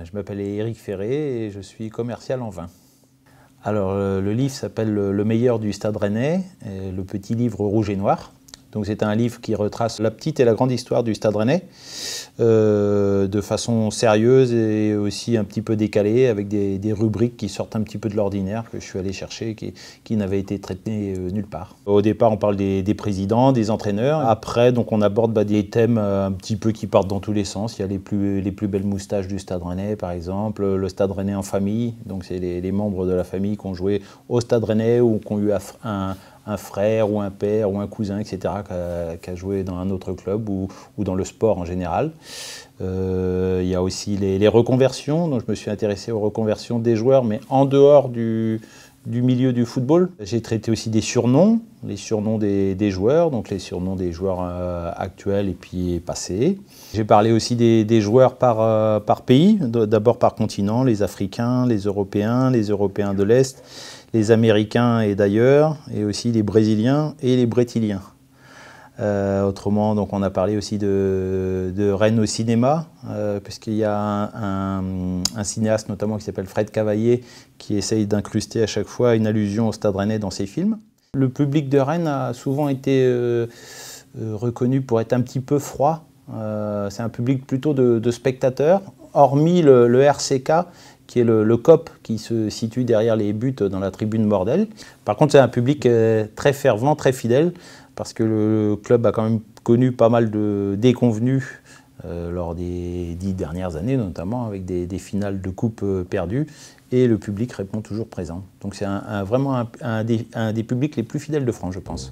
Je m'appelle Éric Ferré et je suis commercial en vin. Alors le livre s'appelle Le meilleur du Stade Rennais, et le petit livre rouge et noir. Donc c'est un livre qui retrace la petite et la grande histoire du Stade Rennais de façon sérieuse et aussi un petit peu décalée, avec des rubriques qui sortent un petit peu de l'ordinaire que je suis allé chercher, qui n'avaient été traitées nulle part. Au départ, on parle des présidents, des entraîneurs. Après, donc, on aborde des thèmes un petit peu qui partent dans tous les sens. Il y a les plus belles moustaches du Stade Rennais, par exemple, le Stade Rennais en famille. Donc c'est les membres de la famille qui ont joué au Stade Rennais ou qui ont eu un frère ou un père ou un cousin, etc., qui a joué dans un autre club ou dans le sport en général. Il y a aussi les reconversions, donc je me suis intéressé aux reconversions des joueurs, mais en dehors du milieu du football. J'ai traité aussi des surnoms, les surnoms des joueurs, donc les surnoms des joueurs actuels et puis passés. J'ai parlé aussi des joueurs par pays, d'abord par continent, les Africains, les Européens de l'Est, les Américains et d'ailleurs, et aussi les Brésiliens et les Brétiliens. Autrement, donc on a parlé aussi de Rennes au cinéma, puisqu'il y a un cinéaste notamment qui s'appelle Fred Cavaillé, qui essaye d'incruster à chaque fois une allusion au Stade Rennais dans ses films. Le public de Rennes a souvent été reconnu pour être un petit peu froid. C'est un public plutôt de spectateurs, hormis le RCK, qui est le COP qui se situe derrière les buts dans la tribune Bordel. Par contre, c'est un public très fervent, très fidèle, parce que le club a quand même connu pas mal de déconvenues lors des 10 dernières années, notamment avec des finales de coupe perdues, et le public répond toujours présent. Donc c'est vraiment un des publics les plus fidèles de France, je pense.